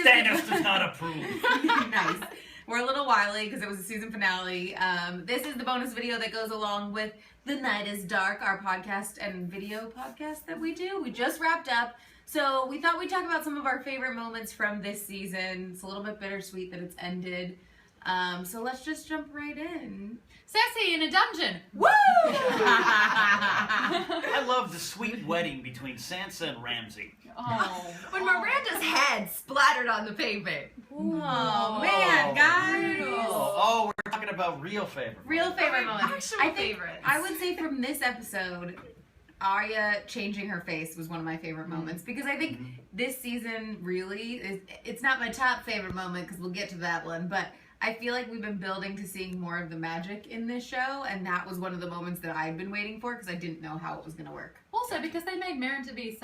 Stannis does not approve. Nice. We're a little wily because it was a season finale. This is the bonus video that goes along with The Night is Dark, our podcast and video podcast that we do. We just wrapped up. So we thought we'd talk about some of our favorite moments from this season. It's a little bit bittersweet that it's ended. So let's just jump right in. Sassy in a dungeon. Woo! I love the sweet wedding between Sansa and Ramsay. Oh. When Miranda's head splattered on the pavement. Oh, man, guys. Oh, we're talking about real favorites. Real favorite moments. Actual I think favorites. I would say from this episode, Arya changing her face was one of my favorite moments because I think this season really is. It's not my top favorite moment because we'll get to that one, but I feel like we've been building to seeing more of the magic in this show, and that was one of the moments that I'd been waiting for because I didn't know how it was going to work. Also, because they made Meryn to be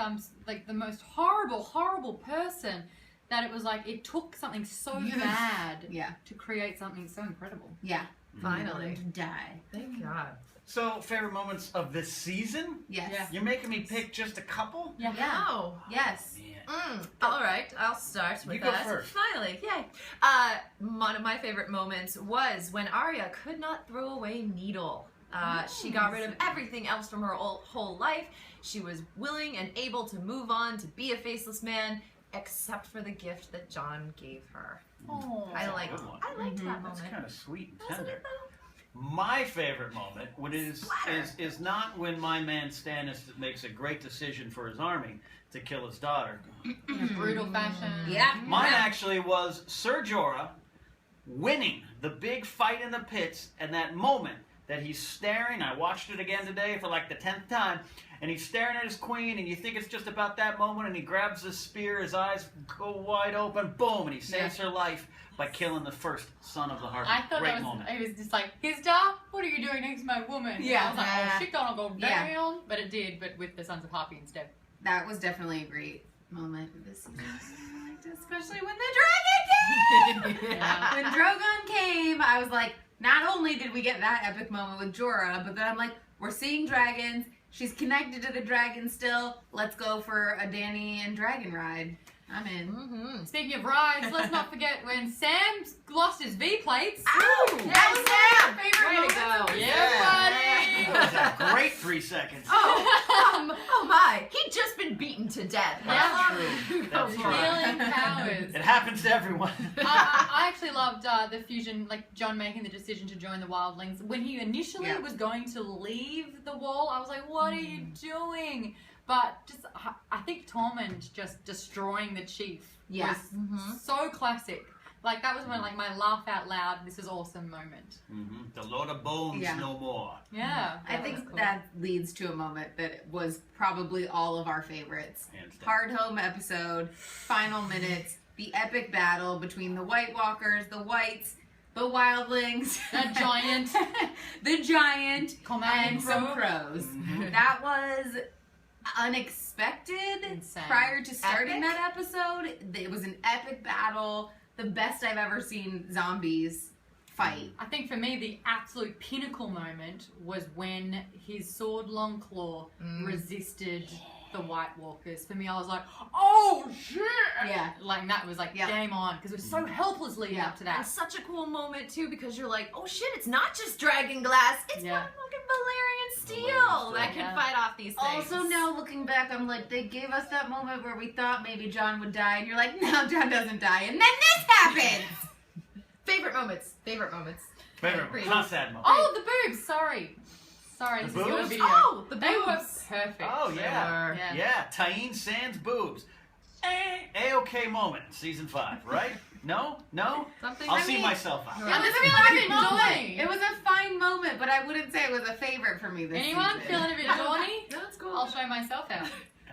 the most horrible person, that it was like it took something so bad to create something so incredible. Yeah. Finally. To die. Thank God. So, favorite moments of this season? Yes. Yeah. You're making me pick just a couple? Yeah. Wow. Yes. All right, I'll start with You go that. first. Finally, yay. One of my favorite moments was when Arya could not throw away Needle. She got rid of everything else from her whole life. She was willing and able to move on to be a faceless man, except for the gift that Jon gave her. Oh. I liked Good one. that moment. That's kind of sweet and Wasn't tender. it, though? My favorite moment is not when my man Stannis makes a great decision for his army to kill his daughter. In a brutal fashion. Yeah. Mine actually was Ser Jorah winning the big fight in the pits, and that moment that he's staring. I watched it again today for like the 10th time, and he's staring at his queen, and you think it's just about that moment, and he grabs his spear, his eyes go wide open, boom, and he saves her life by killing the first son of the Harpy. I thought Great that was, moment. it was just like, his dad, what are you doing next to my woman? Yeah. I was like, oh shit, gonna go Yeah. down. But it did, but with the Sons of Harpy instead. That was definitely a great moment of this season. I liked it, especially when the dragon came! Yeah. When Drogon came, I was like, not only did we get that epic moment with Jorah, but then I'm like, we're seeing dragons. She's connected to the dragon still. Let's go for a Dany and dragon ride. I'm in. Speaking of rides, let's not forget when Sam lost his V-plates. Ow! That was Sam! my favorite Way to moment. go. Yeah, That was a great 3 seconds. Oh my! He'd just been beaten to death. That's true. That's true. Healing powers. It happens to everyone. I actually loved the fusion, like Jon making the decision to join the Wildlings. When he initially was going to leave the wall, I was like, what are you doing? But just, I think Tormund just destroying the chief was so classic. Like, that was when, like, my laugh out loud, this is awesome moment. The Lord of Bones no more. Yeah. I think cool. that leads to a moment that was probably all of our favorites. Hands down. Hard Home episode, final minutes, the epic battle between the White Walkers, the Whites, the Wildlings, The giant. the giant, Command and some Crow. crows. That was unexpected. Insane. Prior to starting Epic? that episode. It was an epic battle, the best I've ever seen zombies fight. I think for me, the absolute pinnacle moment was when his sword Longclaw resisted the White Walkers. For me, I was like, oh shit! Yeah. Like, that was like, game on, because it was so helpless leading up to that. And such a cool moment too, because you're like, oh shit, it's not just dragon glass, it's fucking Valyrian steel that can fight off these things. Also, now looking back, I'm like, they gave us that moment where we thought maybe Jon would die, and you're like, no, Jon doesn't die, and then this happens! Favorite moments. Favorite moments. Favorite, not sad moment. Oh, the boobs! Sorry, The this is your boobs? video. Oh, the They were boobs. perfect. Oh, yeah. Yeah. Yeah, Tyene Sans boobs. A-okay moment, season 5, right? No? Something. I'll see myself out. It was a fine moment. It was a fine moment, but I wouldn't say it was a favorite for me this Anyone season. feeling a bit dawny? That's cool. I'll show myself out.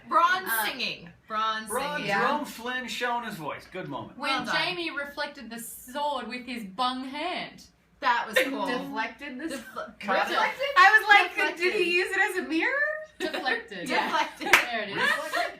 Bronze singing. Bronze Ron singing. Jerome Flynn showing his voice. Good moment. When Well done. Jamie reflected the sword with his bung hand. That was cool. Deflected this. Cut it. I was like, Deflected. did he use it as a mirror? Deflected. Deflected. There it is.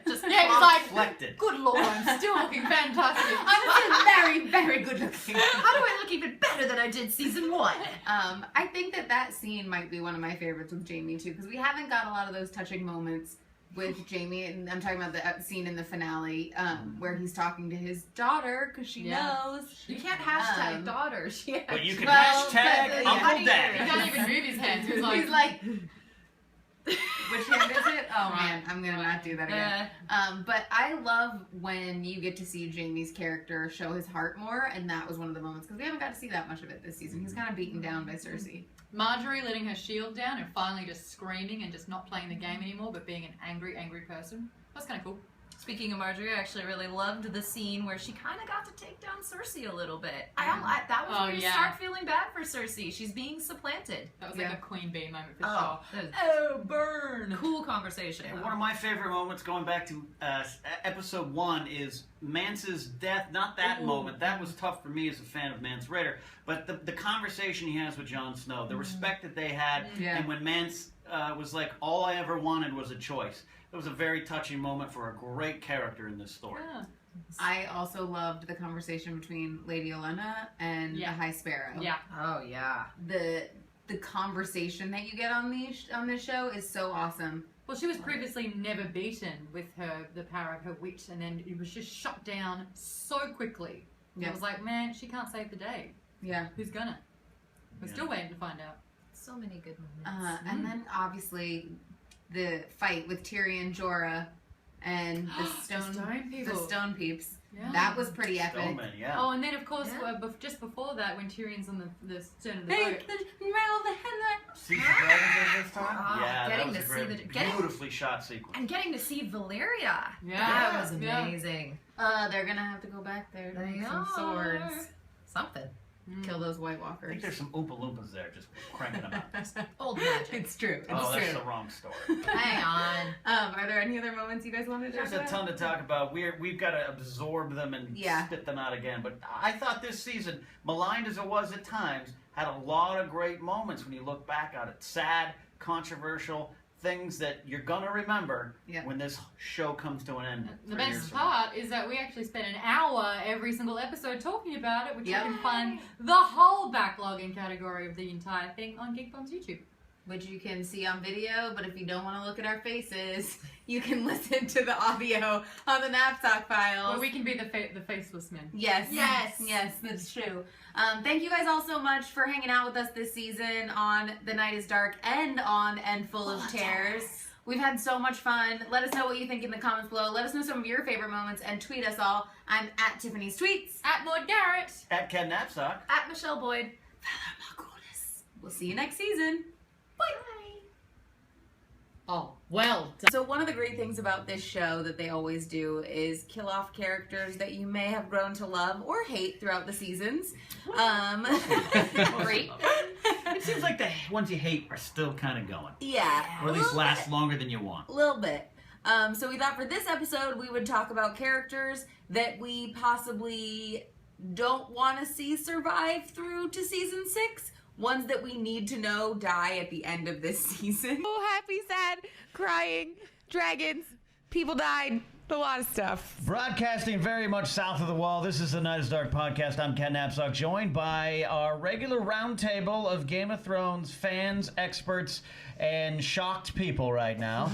Just Yeah, it was like, Deflected. good lord, I'm still looking fantastic. I'm still very, very good looking. how do I look even better than I did season 1? I think that scene might be one of my favorites with Jamie too, because we haven't got a lot of those touching moments with Jamie, and I'm talking about the scene in the finale where he's talking to his daughter because she knows. You can't hashtag daughter. But you can Well, hashtag but, Uncle He Dad. can't even move his hands. He's like, He's like, which hand is it? Oh man, I'm gonna not do that again. But I love when you get to see Jamie's character show his heart more, and that was one of the moments because we haven't got to see that much of it this season. He's kind of beaten down by Cersei. Marjorie letting her shield down and finally just screaming and just not playing the game anymore, but being an angry, angry person. That's kind of cool. Speaking of Marjorie, I actually really loved the scene where she kind of got to take down Cersei a little bit. That was where you start feeling bad for Cersei. She's being supplanted. That was like a Queen Bee moment for sure. Oh, burn! Cool conversation. And one of my favorite moments, going back to episode 1, is Mance's death. Not that moment. That was tough for me as a fan of Mance Rayder. But the conversation he has with Jon Snow, the respect that they had, and when Mance was like, all I ever wanted was a choice. It was a very touching moment for a great character in this story. Yeah. I also loved the conversation between Lady Olenna and the High Sparrow. Yeah. Oh, yeah. The conversation that you get on this show is so awesome. Well, she was previously never beaten with the power of her wit, and then it was just shut down so quickly. Yeah. It was like, man, she can't save the day. Yeah. Who's gonna? We're still waiting to find out. So many good moments. And then obviously the fight with Tyrion, Jorah, and the stone peeps. Yeah. That was pretty epic. Stoneman, yeah. Oh, and then of course, just before that, when Tyrion's on the stern of the boat. See the dragons this time? Yeah, getting that was to a great, beautifully shot sequence. And getting to see Valyria. Yeah. That was amazing. They're gonna have to go back there to make some swords. Something. Kill those White I Walkers. think there's some Oompa Loompas there just cranking them out. Old magic. It's true. That's the wrong story. Hang on. Are there any other moments you guys wanted to talk about? There's a ton to talk about. We've got to absorb them and spit them out again. But I thought this season, maligned as it was at times, had a lot of great moments when you look back on it. Sad, controversial, things that you're going to remember when this show comes to an end. The best part is that we actually spent an hour every single episode talking about it, which you can find the whole backlog and category of the entire thing on GeekBomb's YouTube. Which you can see on video, but if you don't want to look at our faces, you can listen to the audio on the Napzok Files. Or we can be the faceless men. Yes, that's true. Thank you guys all so much for hanging out with us this season on The Night is Dark and on And Full of Terrors. We've had so much fun. Let us know what you think in the comments below. Let us know some of your favorite moments and tweet us all. I'm at Tiffany's Tweets. At Maude Garrett. At Ken Napzok. At Michelle Boyd. We'll see you next season. Bye. Oh, well done. So one of the great things about this show that they always do is kill off characters that you may have grown to love or hate throughout the seasons. Great. It seems like the ones you hate are still kind of going. Yeah. Or at least last longer than you want. A little bit. So we thought for this episode we would talk about characters that we possibly don't want to see survive through to season 6. Ones that we need to know die at the end of this season. Oh, happy, sad, crying, dragons, people died, a lot of stuff. Broadcasting very much south of the wall, this is the Night is Dark podcast. I'm Ken Napzok, joined by our regular roundtable of Game of Thrones fans, experts, and shocked people right now.